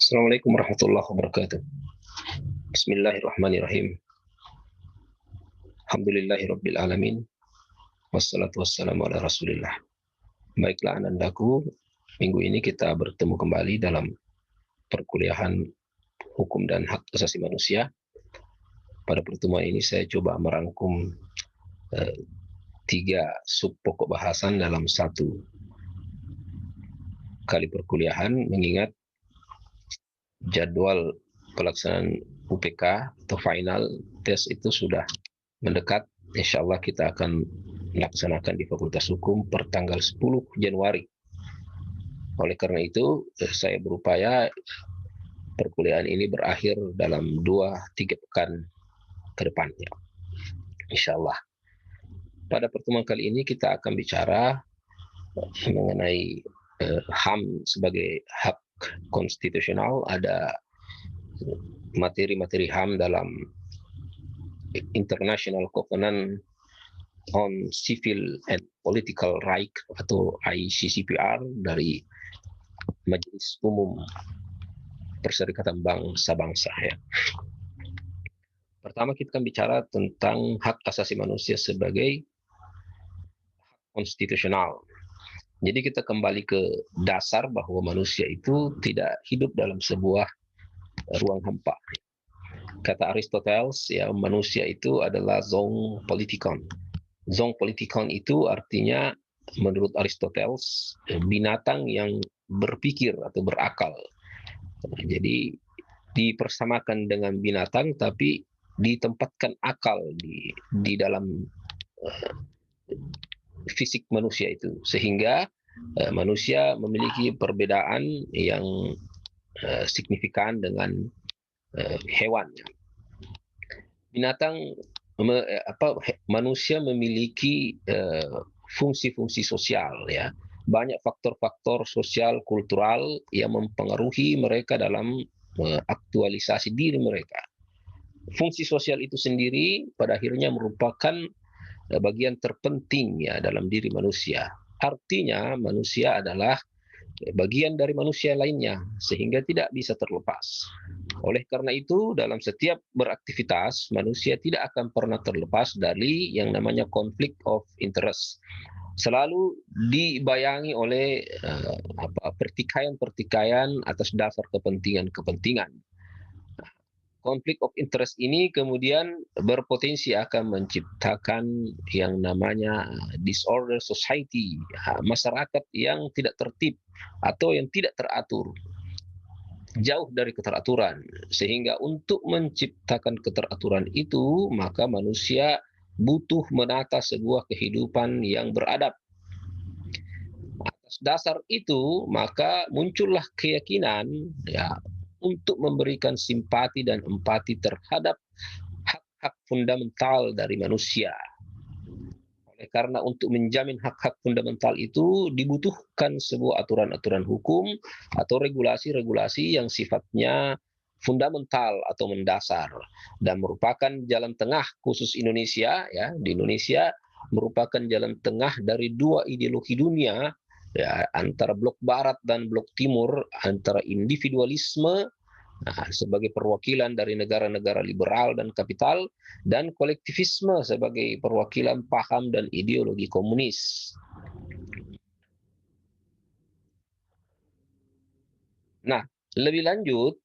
Assalamualaikum warahmatullahi wabarakatuh. Bismillahirrahmanirrahim. Alhamdulillahirabbil alamin. Wassalatu wassalamu ala Rasulillah. Baiklah anandaku, minggu ini kita bertemu kembali dalam perkuliahan hukum dan hak asasi manusia. Pada pertemuan ini saya coba merangkum 3 sub pokok bahasan dalam satu kali perkuliahan, mengingat jadwal pelaksanaan UPK atau final test itu sudah mendekat. Insya Allah kita akan melaksanakan di Fakultas Hukum per tanggal 10 Januari. Oleh karena itu, saya berupaya perkuliahan ini berakhir dalam 2-3 pekan ke depannya. Insya Allah. Pada pertemuan kali ini kita akan bicara mengenai HAM sebagai hak konstitusional. Ada materi-materi HAM dalam International Covenant on Civil and Political Right atau ICCPR dari Majelis Umum Perserikatan Bangsa-Bangsa, ya. Pertama kita akan bicara tentang hak asasi manusia sebagai hak konstitusional. Jadi kita kembali ke dasar bahwa manusia itu tidak hidup dalam sebuah ruang hampa. Kata Aristoteles, ya, manusia itu adalah zoon politikon. Zoon politikon itu artinya menurut Aristoteles binatang yang berpikir atau berakal. Jadi dipersamakan dengan binatang tapi ditempatkan akal di dalam fisik manusia itu, sehingga manusia memiliki perbedaan yang signifikan dengan hewan. Manusia memiliki fungsi-fungsi sosial, ya. Banyak faktor-faktor sosial kultural yang mempengaruhi mereka dalam aktualisasi diri mereka. Fungsi sosial itu sendiri pada akhirnya merupakan bagian terpenting, ya, dalam diri manusia. Artinya manusia adalah bagian dari manusia lainnya, sehingga tidak bisa terlepas. Oleh karena itu, dalam setiap beraktivitas, manusia tidak akan pernah terlepas dari yang namanya conflict of interest. Selalu dibayangi oleh pertikaian-pertikaian atas dasar kepentingan-kepentingan. Konflik of interest ini kemudian berpotensi akan menciptakan yang namanya disorder society, masyarakat yang tidak tertib atau yang tidak teratur, jauh dari keteraturan. Sehingga untuk menciptakan keteraturan itu, maka manusia butuh menata sebuah kehidupan yang beradab. Atas dasar itu, maka muncullah keyakinan, ya, untuk memberikan simpati dan empati terhadap hak-hak fundamental dari manusia. Oleh karena untuk menjamin hak-hak fundamental itu dibutuhkan sebuah aturan-aturan hukum atau regulasi-regulasi yang sifatnya fundamental atau mendasar dan merupakan jalan tengah khusus Indonesia, ya. Di Indonesia merupakan jalan tengah dari 2 ideologi dunia, ya, antara blok barat dan blok timur, antara individualisme sebagai perwakilan dari negara-negara liberal dan kapital, dan kolektivisme sebagai perwakilan paham dan ideologi komunis. Nah, lebih lanjut,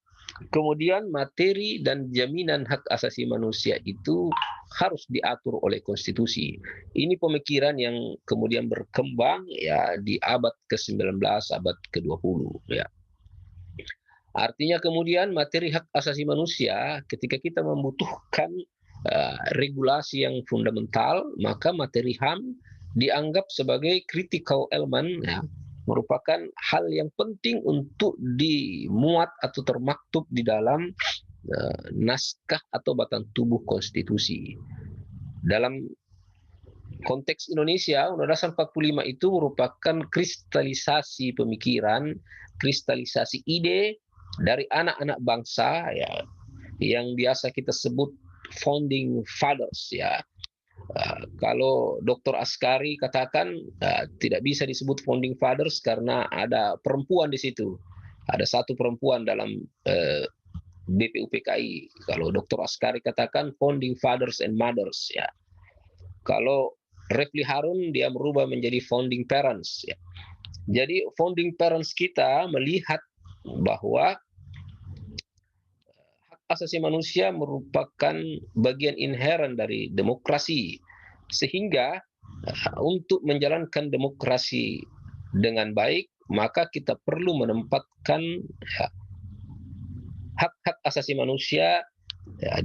kemudian materi dan jaminan hak asasi manusia itu harus diatur oleh konstitusi. Ini pemikiran yang kemudian berkembang, ya, di abad ke-19, abad ke-20, ya. Artinya kemudian materi hak asasi manusia, ketika kita membutuhkan regulasi yang fundamental, maka materi HAM dianggap sebagai critical element, ya, merupakan hal yang penting untuk dimuat atau termaktub di dalam naskah atau batang tubuh konstitusi. Dalam konteks Indonesia, Undang-Undang 45 itu merupakan kristalisasi pemikiran, kristalisasi ide dari anak-anak bangsa, ya, yang biasa kita sebut founding fathers, ya. Kalau Dr. Askari katakan tidak bisa disebut founding fathers karena ada perempuan di situ. Ada satu perempuan dalam BPUPKI. Kalau Dr. Askari katakan founding fathers and mothers ya. Kalau Refli Harun dia merubah menjadi founding parents ya. Jadi founding parents kita melihat bahwa hak asasi manusia merupakan bagian inheren dari demokrasi. Sehingga untuk menjalankan demokrasi dengan baik, maka kita perlu menempatkan hak-hak asasi manusia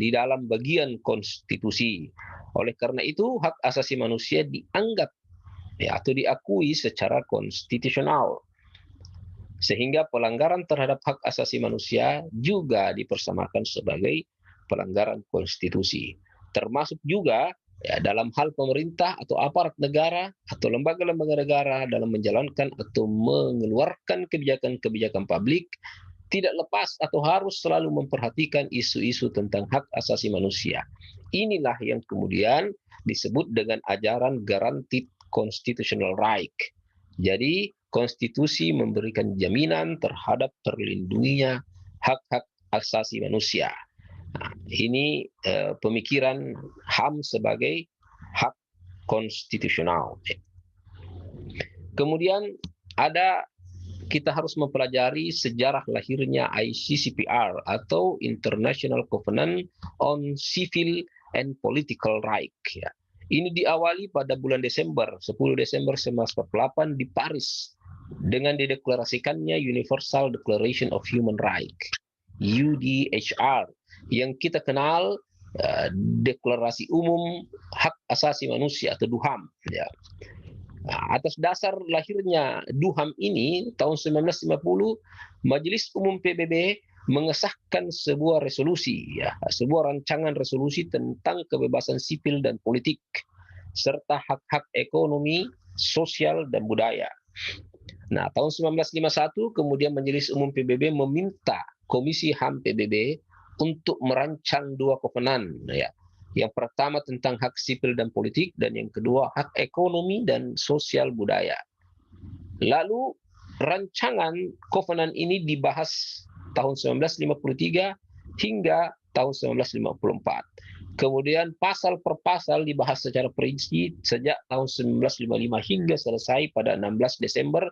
di dalam bagian konstitusi. Oleh karena itu, hak asasi manusia dianggap atau diakui secara konstitusional. Sehingga pelanggaran terhadap hak asasi manusia juga dipersamakan sebagai pelanggaran konstitusi. Termasuk juga dalam hal pemerintah atau aparat negara atau lembaga-lembaga negara dalam menjalankan atau mengeluarkan kebijakan-kebijakan publik tidak lepas atau harus selalu memperhatikan isu-isu tentang hak asasi manusia. Inilah yang kemudian disebut dengan ajaran guaranteed constitutional right. Jadi konstitusi memberikan jaminan terhadap terlindunginya hak-hak asasi manusia. Nah, ini pemikiran HAM sebagai hak konstitusional. Kemudian kita harus mempelajari sejarah lahirnya ICCPR atau International Covenant on Civil and Political Rights. Ya. Ini diawali pada bulan Desember, 10 Desember 1948 di Paris dengan dideklarasikannya Universal Declaration of Human Rights, UDHR, yang kita kenal Deklarasi Umum Hak Asasi Manusia atau DUHAM. Ya. Atas dasar lahirnya DUHAM ini tahun 1950, Majelis Umum PBB mengesahkan sebuah resolusi, sebuah rancangan resolusi tentang kebebasan sipil dan politik serta hak-hak ekonomi, sosial dan budaya. Nah, tahun 1951 kemudian Majelis Umum PBB meminta Komisi HAM PBB untuk merancang dua kovenan, Yang pertama tentang hak sipil dan politik, dan yang kedua hak ekonomi dan sosial budaya. Lalu rancangan kovenan ini dibahas tahun 1953 hingga tahun 1954. Kemudian pasal per pasal dibahas secara perinci sejak tahun 1955 hingga selesai pada 16 Desember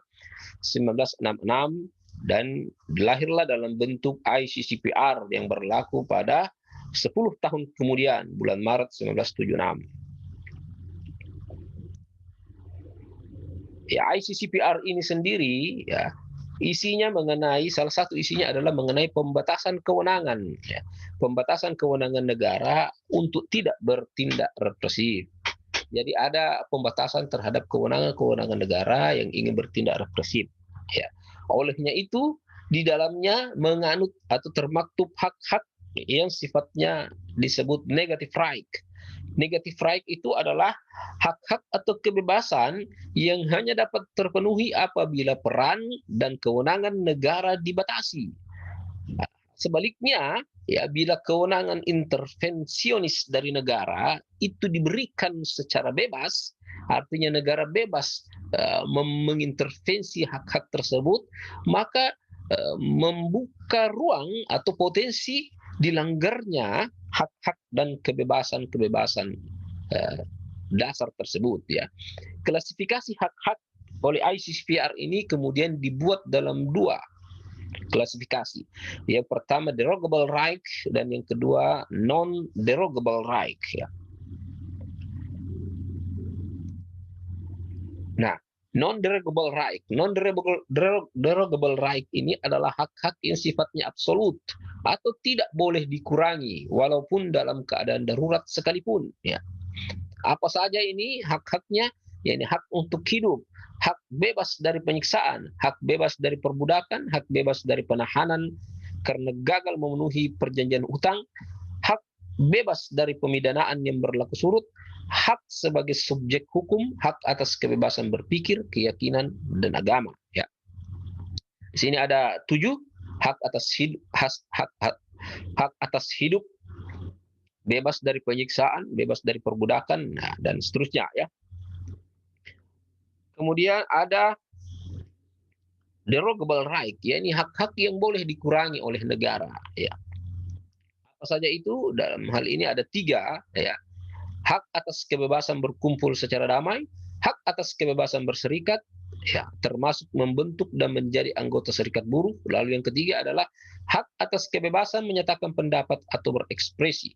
1966 dan lahirlah dalam bentuk ICCPR yang berlaku pada 10 tahun kemudian, bulan Maret 1976. ICCPR ini sendiri, isinya mengenai, salah satu isinya adalah mengenai pembatasan kewenangan, pembatasan kewenangan negara untuk tidak bertindak represif. Jadi ada pembatasan terhadap kewenangan-kewenangan negara yang ingin bertindak represif. Olehnya itu, di dalamnya menganut atau termaktub hak-hak yang sifatnya disebut negative right. Negative right itu adalah hak-hak atau kebebasan yang hanya dapat terpenuhi apabila peran dan kewenangan negara dibatasi. Sebaliknya, bila kewenangan intervensionis dari negara itu diberikan secara bebas, artinya negara bebas mengintervensi hak-hak tersebut, maka membuka ruang atau potensi dilanggarnya hak-hak dan kebebasan-kebebasan dasar tersebut. Klasifikasi hak-hak oleh ICCPR ini kemudian dibuat dalam dua klasifikasi. Yang pertama derogable right dan yang kedua non-derogable right. Nah, non-derogable right. Non-derogable right ini adalah hak-hak yang sifatnya absolut atau tidak boleh dikurangi walaupun dalam keadaan darurat sekalipun. Apa saja ini hak-haknya? Yakni hak untuk hidup, hak bebas dari penyiksaan, hak bebas dari perbudakan, hak bebas dari penahanan karena gagal memenuhi perjanjian hutang, hak bebas dari pemidanaan yang berlaku surut, hak sebagai subjek hukum, hak atas kebebasan berpikir, keyakinan, dan agama. Di sini ada 7 hak atas hidup, hak atas hidup bebas dari penyiksaan, bebas dari perbudakan, nah, dan seterusnya ya. Kemudian ada derogable right, ya ini hak-hak yang boleh dikurangi oleh negara. Ya. Apa saja itu? Dalam hal ini ada 3, ya. Hak atas kebebasan berkumpul secara damai, hak atas kebebasan berserikat, ya, termasuk membentuk dan menjadi anggota serikat buruh. Lalu yang ketiga adalah hak atas kebebasan menyatakan pendapat atau berekspresi,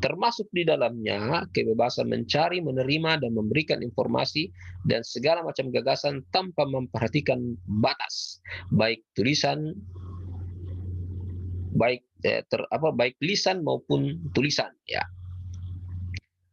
termasuk di dalamnya kebebasan mencari, menerima, dan memberikan informasi dan segala macam gagasan tanpa memperhatikan batas, baik tulisan, baik lisan maupun tulisan, ya.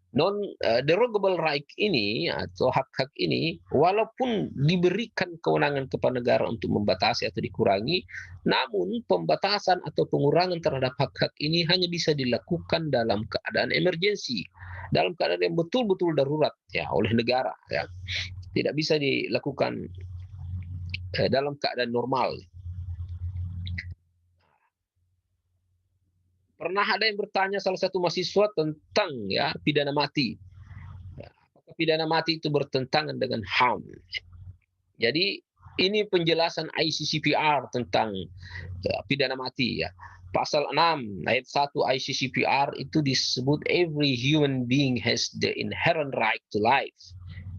Non derogable right ini atau hak-hak ini walaupun diberikan kewenangan kepada negara untuk membatasi atau dikurangi, namun pembatasan atau pengurangan terhadap hak-hak ini hanya bisa dilakukan dalam keadaan emergensi, dalam keadaan yang betul-betul darurat ya oleh negara ya. Tidak bisa dilakukan dalam keadaan normal. Pernah ada yang bertanya salah satu mahasiswa tentang ya pidana mati. Apakah pidana mati itu bertentangan dengan HAM? Jadi ini penjelasan ICCPR tentang pidana mati ya. Pasal 6 ayat 1 ICCPR itu disebut every human being has the inherent right to life.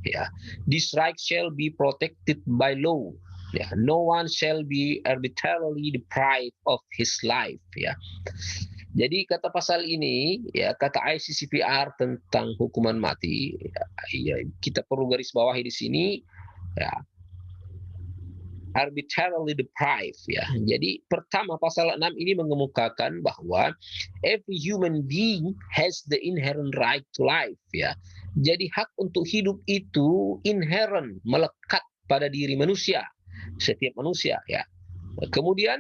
Ya. This right shall be protected by law. Ya, no one shall be arbitrarily deprived of his life ya. Jadi kata pasal ini ya kata ICCPR tentang hukuman mati ya, kita perlu garis bawahi di sini ya, arbitrarily deprived ya. Jadi pertama pasal 6 ini mengemukakan bahwa every human being has the inherent right to life ya. Jadi hak untuk hidup itu inherent, melekat pada diri manusia, setiap manusia ya. Kemudian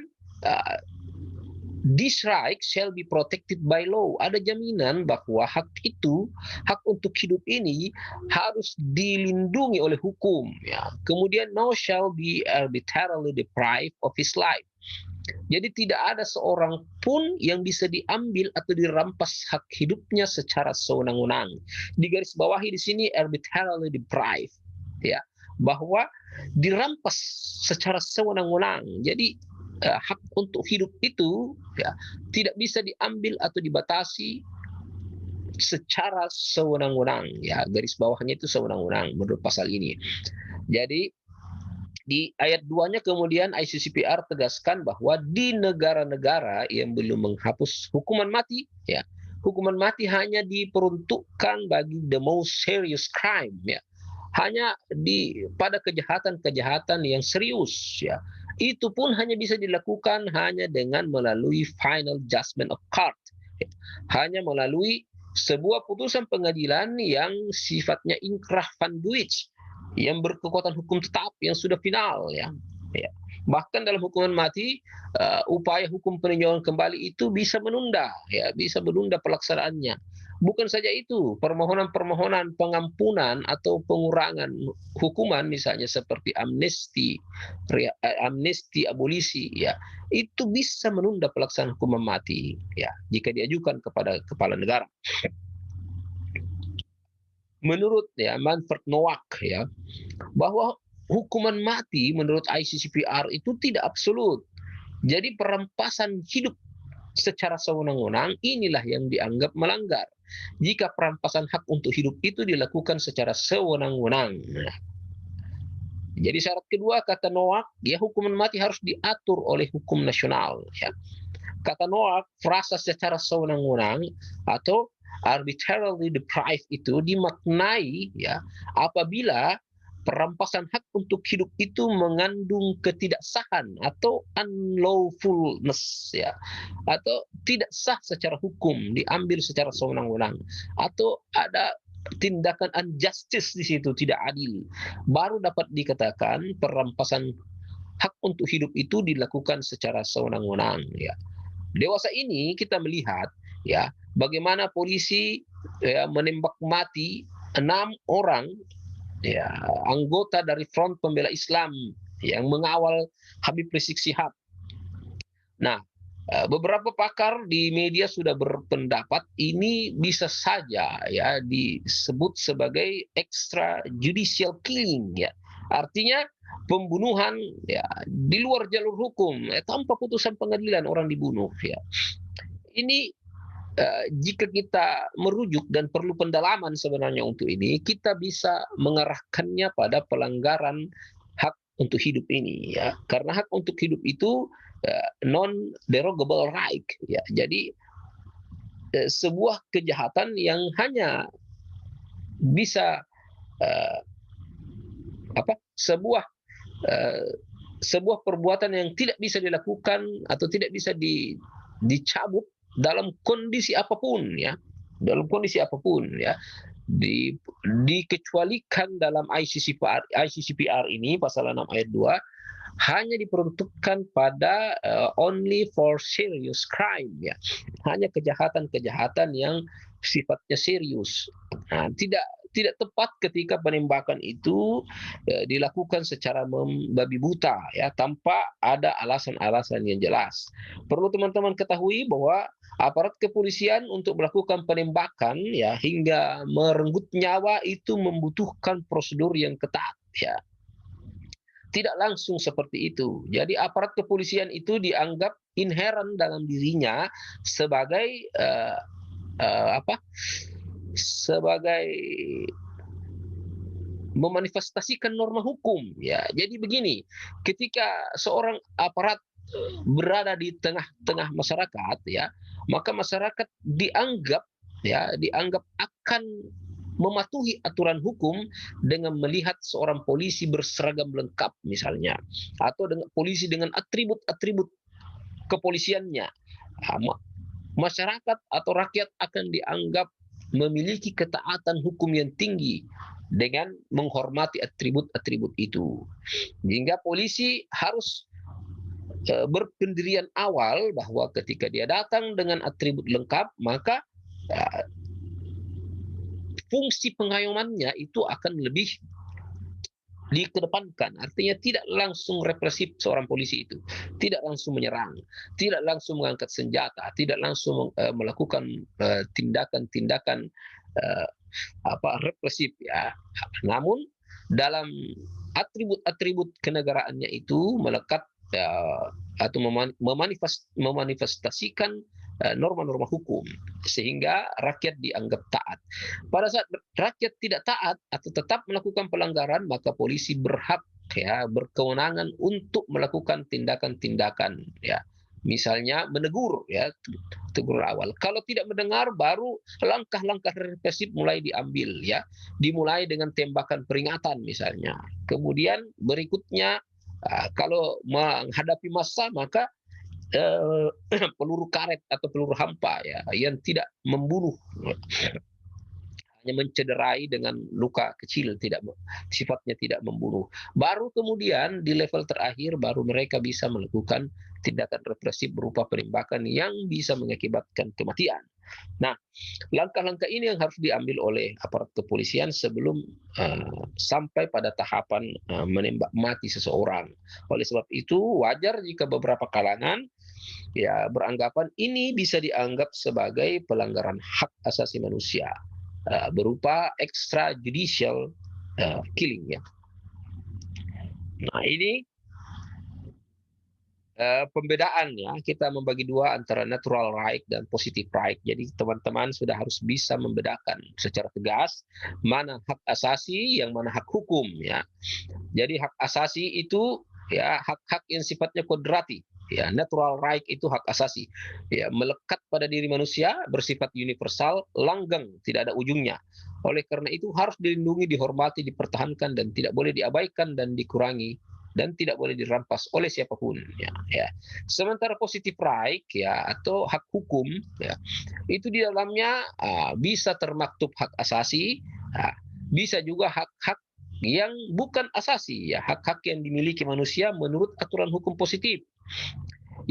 this right shall be protected by law. Ada jaminan bahwa hak itu, hak untuk hidup ini harus dilindungi oleh hukum. Ya. Kemudian no shall be arbitrarily deprived of his life. Jadi tidak ada seorang pun yang bisa diambil atau dirampas hak hidupnya secara sewenang-wenang. Di garis bawahi di sini arbitrarily deprived. Ya, bahwa dirampas secara sewenang-wenang. Jadi hak untuk hidup itu ya tidak bisa diambil atau dibatasi secara sewenang-wenang ya, garis bawahnya itu sewenang-wenang menurut pasal ini. Jadi di ayat 2-nya kemudian ICCPR tegaskan bahwa di negara-negara yang belum menghapus hukuman mati ya, hukuman mati hanya diperuntukkan bagi the most serious crime ya, hanya pada kejahatan-kejahatan yang serius ya. Itu pun hanya bisa dilakukan hanya dengan melalui final judgment of court. Hanya melalui sebuah putusan pengadilan yang sifatnya inkrah van Duyt, yang berkekuatan hukum tetap yang sudah final ya. Ya. Bahkan dalam hukuman mati upaya hukum peninjauan kembali itu bisa menunda ya, bisa menunda pelaksanaannya. Bukan saja itu, permohonan-permohonan pengampunan atau pengurangan hukuman misalnya seperti amnesti, abolisi ya, itu bisa menunda pelaksanaan hukuman mati ya jika diajukan kepada kepala negara. Menurut ya Manfred Nowak ya, bahwa hukuman mati menurut ICCPR itu tidak absolut. Jadi perampasan hidup secara sewenang-wenang inilah yang dianggap melanggar. Jika perampasan hak untuk hidup itu dilakukan secara sewenang-wenang. Nah, jadi syarat kedua kata Nowak, ya hukuman mati harus diatur oleh hukum nasional. Ya. Kata Nowak, frasa secara sewenang-wenang atau arbitrarily deprived itu dimaknai ya apabila perampasan hak untuk hidup itu mengandung ketidaksahan atau unlawfulness ya, atau tidak sah secara hukum, diambil secara sewenang-wenang, atau ada tindakan unjustice di situ, tidak adil, baru dapat dikatakan perampasan hak untuk hidup itu dilakukan secara sewenang-wenang ya. Dewasa ini kita melihat ya bagaimana polisi ya, menembak mati 6 orang ya anggota dari Front Pembela Islam yang mengawal Habib Rizik Syihab. Nah, Beberapa pakar di media sudah berpendapat ini bisa saja ya disebut sebagai extrajudicial killing ya. Artinya pembunuhan ya di luar jalur hukum tanpa putusan pengadilan orang dibunuh ya. Ini jika kita merujuk dan perlu pendalaman sebenarnya untuk ini, kita bisa mengarahkannya pada pelanggaran hak untuk hidup ini ya. Karena hak untuk hidup itu non derogable right ya. Jadi sebuah kejahatan yang hanya bisa uh, apa sebuah uh, sebuah perbuatan yang tidak bisa dilakukan atau tidak bisa dicabut dalam kondisi apapun ya, dalam kondisi apapun ya, di, dikecualikan dalam ICCPR ini pasal 6 ayat 2 hanya diperuntukkan pada only for serious crime ya, hanya kejahatan-kejahatan yang sifatnya serius. Nah, tidak tepat ketika penembakan itu dilakukan secara membabi buta ya, tanpa ada alasan-alasan yang jelas. Perlu teman-teman ketahui bahwa aparat kepolisian untuk melakukan penembakan ya hingga merenggut nyawa itu membutuhkan prosedur yang ketat ya. Tidak langsung seperti itu. Jadi aparat kepolisian itu dianggap inherent dalam dirinya sebagai apa? Sebagai memanifestasikan norma hukum ya. Jadi begini, ketika seorang aparat berada di tengah-tengah masyarakat ya, maka masyarakat dianggap akan mematuhi aturan hukum dengan melihat seorang polisi berseragam lengkap misalnya, atau dengan polisi dengan atribut-atribut kepolisiannya. Masyarakat atau rakyat akan dianggap memiliki ketaatan hukum yang tinggi dengan menghormati atribut-atribut itu. Sehingga polisi harus berpendirian awal bahwa ketika dia datang dengan atribut lengkap, maka fungsi pengayomannya itu akan lebih dikedepankan. Artinya tidak langsung represif seorang polisi itu, tidak langsung menyerang, tidak langsung mengangkat senjata, tidak langsung melakukan tindakan-tindakan represif ya. Namun dalam atribut-atribut kenegaraannya itu melekat atau memanifestasikan norma-norma hukum sehingga rakyat dianggap taat. Pada saat rakyat tidak taat atau tetap melakukan pelanggaran, maka polisi berhak ya berkewenangan untuk melakukan tindakan-tindakan ya. Misalnya menegur ya, tegur awal. Kalau tidak mendengar, baru langkah-langkah represif mulai diambil ya. Dimulai dengan tembakan peringatan misalnya. Kemudian berikutnya kalau menghadapi massa maka peluru karet atau peluru hampa ya yang tidak membunuh, hanya mencederai dengan luka kecil, sifatnya tidak membunuh. Baru kemudian di level terakhir baru mereka bisa melakukan tindakan represif berupa penembakan yang bisa mengakibatkan kematian. Nah, langkah-langkah ini yang harus diambil oleh aparat kepolisian sebelum sampai pada tahapan menembak mati seseorang. Oleh sebab itu wajar jika beberapa kalangan ya beranggapan ini bisa dianggap sebagai pelanggaran hak asasi manusia berupa extrajudicial killing ya. Nah ini pembedaan ya, kita membagi dua antara natural right dan positive right. Jadi teman-teman sudah harus bisa membedakan secara tegas mana hak asasi yang mana hak hukum ya. Jadi hak asasi itu ya hak-hak yang sifatnya kodrati. Ya, natural right itu hak asasi. Ya, melekat pada diri manusia, bersifat universal, langgeng, tidak ada ujungnya. Oleh karena itu harus dilindungi, dihormati, dipertahankan dan tidak boleh diabaikan dan dikurangi dan tidak boleh dirampas oleh siapapun ya. Sementara positive right ya atau hak hukum ya, itu di dalamnya bisa termaktub hak asasi, bisa juga hak-hak yang bukan asasi ya, hak-hak yang dimiliki manusia menurut aturan hukum positif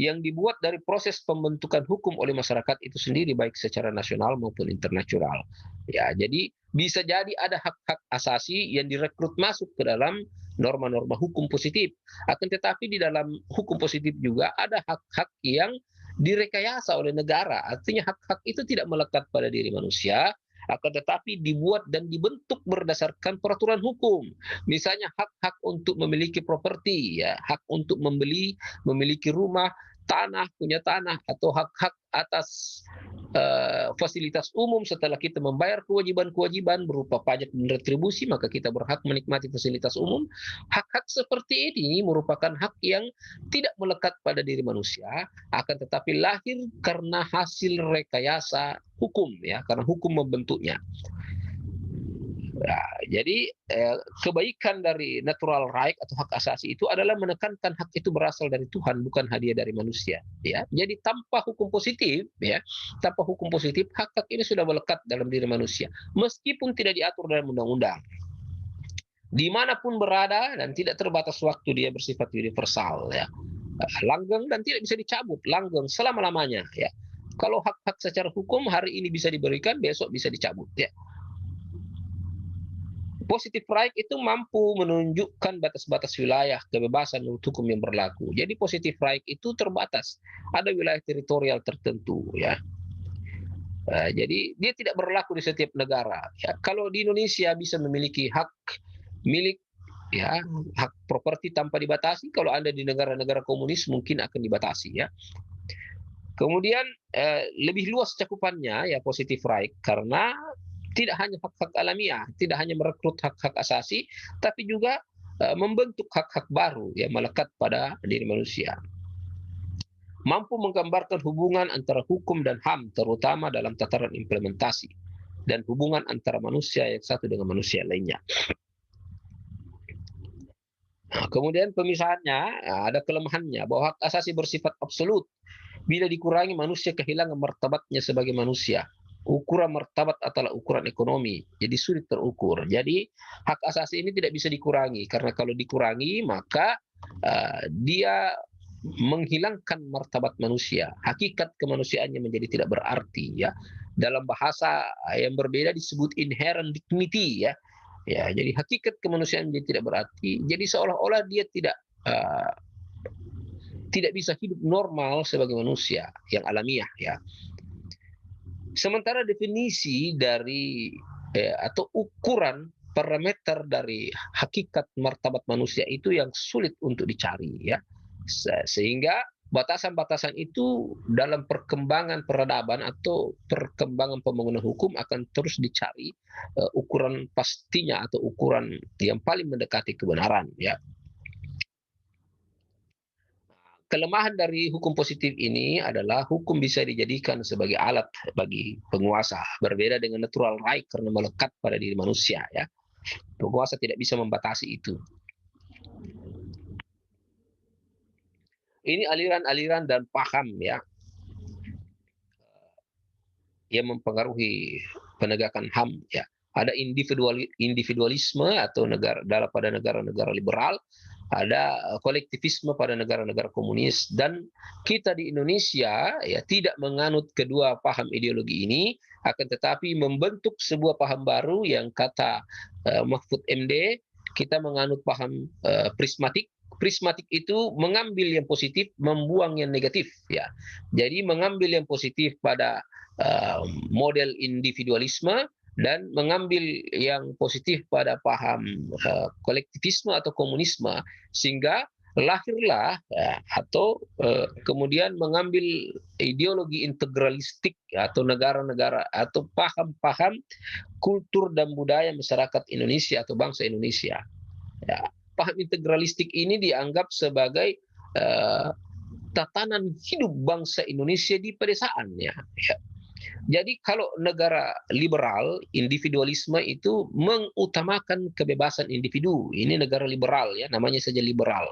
yang dibuat dari proses pembentukan hukum oleh masyarakat itu sendiri baik secara nasional maupun internasional. Ya, jadi bisa jadi ada hak-hak asasi yang direkrut masuk ke dalam norma-norma hukum positif. Akan tetapi di dalam hukum positif juga ada hak-hak yang direkayasa oleh negara. Artinya hak-hak itu tidak melekat pada diri manusia, akan tetapi dibuat dan dibentuk berdasarkan peraturan hukum. Misalnya hak-hak untuk memiliki properti, ya, hak untuk memiliki rumah, tanah, punya tanah, atau hak-hak atas fasilitas umum setelah kita membayar kewajiban-kewajiban berupa pajak dan retribusi, maka kita berhak menikmati fasilitas umum. Hak-hak seperti ini merupakan hak yang tidak melekat pada diri manusia, akan tetapi lahir karena hasil rekayasa hukum, ya, karena hukum membentuknya. Nah, jadi kebaikan dari natural right atau hak asasi itu adalah menekankan hak itu berasal dari Tuhan, bukan hadiah dari manusia. Ya, jadi tanpa hukum positif, ya, tanpa hukum positif, hak-hak ini sudah melekat dalam diri manusia, meskipun tidak diatur dalam undang-undang. Dimanapun berada dan tidak terbatas waktu, dia bersifat universal. Ya, langgeng dan tidak bisa dicabut, langgeng selama-lamanya. Ya, kalau hak-hak secara hukum hari ini bisa diberikan, besok bisa dicabut. Ya. Positif right itu mampu menunjukkan batas-batas wilayah kebebasan menurut hukum yang berlaku. Jadi positif right itu terbatas. Ada wilayah teritorial tertentu, ya. Jadi dia tidak berlaku di setiap negara. Ya. Kalau di Indonesia bisa memiliki hak milik, ya, hak properti tanpa dibatasi, kalau Anda di negara-negara komunis mungkin akan dibatasi, ya. Kemudian lebih luas cakupannya, ya, positif right, karena tidak hanya hak-hak alamiah, tidak hanya merekrut hak-hak asasi, tapi juga membentuk hak-hak baru yang melekat pada diri manusia. Mampu menggambarkan hubungan antara hukum dan HAM, terutama dalam tataran implementasi, dan hubungan antara manusia yang satu dengan manusia lainnya. Nah, kemudian pemisahannya, ada kelemahannya, bahwa hak asasi bersifat absolut. Bila dikurangi, manusia kehilangan martabatnya sebagai manusia. Ukuran martabat adalah ukuran ekonomi, jadi sulit terukur. Jadi hak asasi ini tidak bisa dikurangi, karena kalau dikurangi maka dia menghilangkan martabat manusia, hakikat kemanusiaannya menjadi tidak berarti, ya. Dalam bahasa yang berbeda disebut inherent dignity, ya. Ya, jadi hakikat kemanusiaan menjadi tidak berarti. Jadi seolah-olah dia tidak bisa hidup normal sebagai manusia yang alamiah, ya. Sementara definisi dari atau ukuran parameter dari hakikat martabat manusia itu yang sulit untuk dicari, ya. Sehingga batasan-batasan itu dalam perkembangan peradaban atau perkembangan pembangunan hukum akan terus dicari ukuran pastinya atau ukuran yang paling mendekati kebenaran, ya. Kelemahan dari hukum positif ini adalah hukum bisa dijadikan sebagai alat bagi penguasa, berbeda dengan natural right karena melekat pada diri manusia, ya. Penguasa tidak bisa membatasi itu. Ini aliran-aliran dan paham, ya, yang mempengaruhi penegakan HAM, ya. Ada individualisme atau pada negara-negara liberal, ada kolektivisme pada negara-negara komunis, dan kita di Indonesia, ya, tidak menganut kedua paham ideologi ini, akan tetapi membentuk sebuah paham baru yang kata Mahfud MD, kita menganut paham prismatik. Prismatik itu mengambil yang positif, membuang yang negatif, ya. Jadi mengambil yang positif pada model individualisme dan mengambil yang positif pada paham kolektivisme atau komunisme, sehingga lahirlah atau kemudian mengambil ideologi integralistik atau negara-negara atau paham-paham kultur dan budaya masyarakat Indonesia atau bangsa Indonesia. Ya, paham integralistik ini dianggap sebagai tatanan hidup bangsa Indonesia di pedesaan, ya. Jadi kalau negara liberal, individualisme itu mengutamakan kebebasan individu. Ini negara liberal, ya, namanya saja liberal.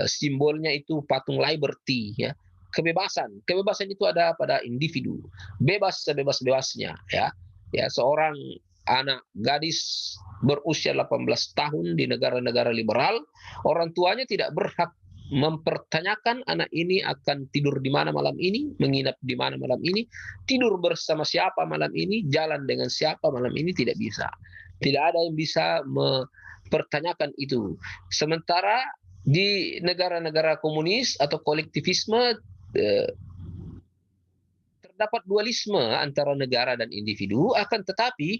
Simbolnya itu patung liberty, ya. Kebebasan. Kebebasan itu ada pada individu. Bebas sebebas-bebasnya, ya. Ya, seorang anak gadis berusia 18 tahun di negara-negara liberal, orang tuanya tidak berhak mempertanyakan anak ini akan tidur di mana malam ini, menginap di mana malam ini, tidur bersama siapa malam ini, jalan dengan siapa malam ini, tidak bisa. Tidak ada yang bisa mempertanyakan itu. Sementara di negara-negara komunis atau kolektivisme, terdapat dualisme antara negara dan individu, akan tetapi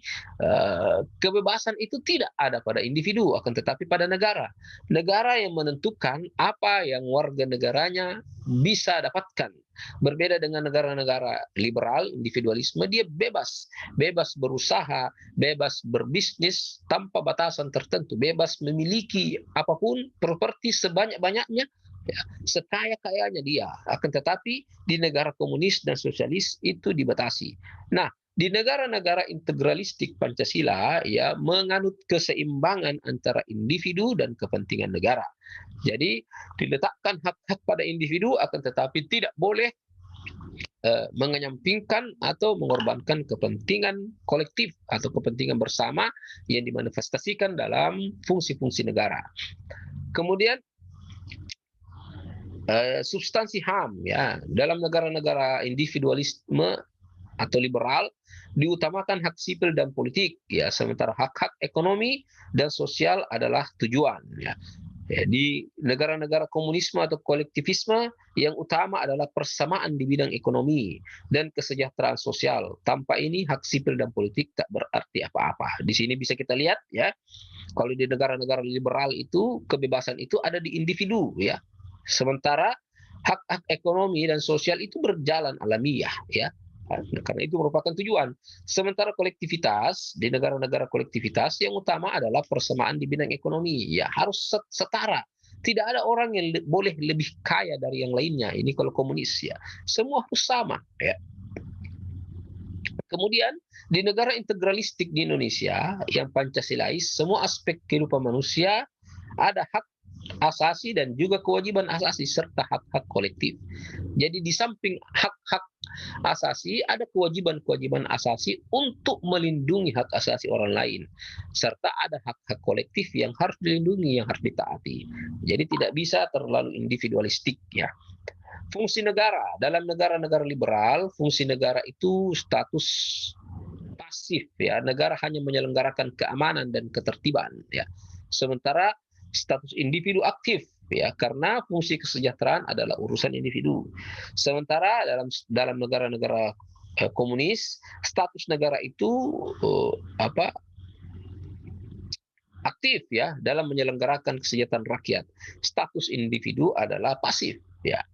kebebasan itu tidak ada pada individu, akan tetapi pada negara. Negara yang menentukan apa yang warga negaranya bisa dapatkan. Berbeda dengan negara-negara liberal, individualisme, dia bebas. Bebas berusaha, bebas berbisnis tanpa batasan tertentu, bebas memiliki apapun, properti sebanyak-banyaknya, ya, sekaya-kayanya dia. Akan tetapi di negara komunis dan sosialis itu dibatasi. Nah, di negara-negara integralistik Pancasila ya menganut keseimbangan antara individu dan kepentingan negara. Jadi diletakkan hak-hak pada individu, akan tetapi tidak boleh mengenyampingkan atau mengorbankan kepentingan kolektif atau kepentingan bersama yang dimanifestasikan dalam fungsi-fungsi negara. Kemudian substansi HAM ya, dalam negara-negara individualisme atau liberal diutamakan hak sipil dan politik ya, sementara hak-hak ekonomi dan sosial adalah tujuan ya. Ya, di negara-negara komunisme atau kolektivisme yang utama adalah persamaan di bidang ekonomi dan kesejahteraan sosial. Tanpa ini hak sipil dan politik tak berarti apa-apa. Di sini bisa kita lihat ya, kalau di negara-negara liberal itu kebebasan itu ada di individu ya. Sementara hak-hak ekonomi dan sosial itu berjalan alamiah ya. Karena itu merupakan tujuan. Sementara kolektivitas, di negara-negara kolektivitas yang utama adalah persamaan di bidang ekonomi. Ya harus setara. Tidak ada orang yang boleh lebih kaya dari yang lainnya. Ini kalau komunis ya. Semua harus sama. Ya. Kemudian di negara integralistik di Indonesia yang Pancasilais, semua aspek kehidupan manusia ada hak asasi dan juga kewajiban asasi serta hak-hak kolektif. Jadi di samping hak-hak asasi ada kewajiban-kewajiban asasi untuk melindungi hak asasi orang lain, serta ada hak-hak kolektif yang harus dilindungi, yang harus ditaati. Jadi tidak bisa terlalu individualistik ya. Fungsi negara dalam negara-negara liberal, fungsi negara itu status pasif ya. Negara hanya menyelenggarakan keamanan dan ketertiban ya. Sementara status individu aktif ya, karena fungsi kesejahteraan adalah urusan individu. Sementara dalam negara-negara komunis, status negara itu aktif ya dalam menyelenggarakan kesejahteraan rakyat. Status individu adalah pasif ya.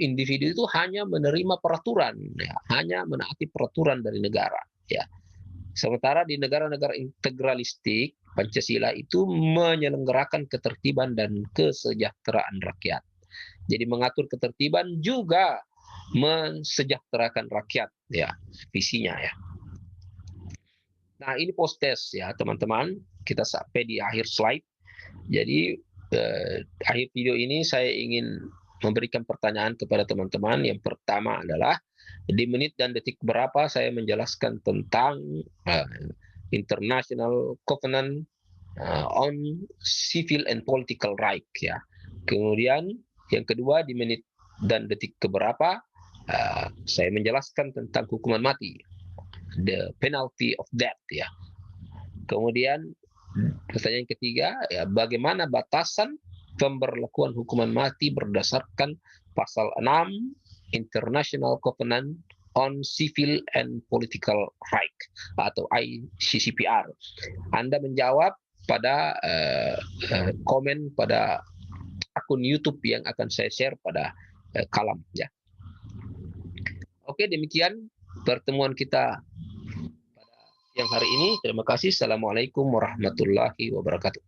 Individu itu hanya menerima peraturan ya, hanya menaati peraturan dari negara ya. Sementara di negara-negara integralistik Pancasila itu menyelenggarakan ketertiban dan kesejahteraan rakyat. Jadi mengatur ketertiban juga mensejahterakan rakyat ya, visinya ya. Nah, ini post test ya, teman-teman. Kita sampai di akhir slide. Jadi akhir video ini saya ingin memberikan pertanyaan kepada teman-teman. Yang pertama adalah di menit dan detik berapa saya menjelaskan tentang International Covenant on Civil and Political Right ya. Kemudian yang kedua di menit dan detik keberapa saya menjelaskan tentang hukuman mati, the penalty of death ya. Kemudian pertanyaan ketiga ya, bagaimana batasan pemberlakuan hukuman mati berdasarkan pasal 6 International Covenant on Civil and Political Right atau ICCPR. Anda menjawab pada komen pada akun YouTube yang akan saya share pada kalam ya. Oke, demikian pertemuan kita pada siang hari ini. Terima kasih. Assalamualaikum warahmatullahi wabarakatuh.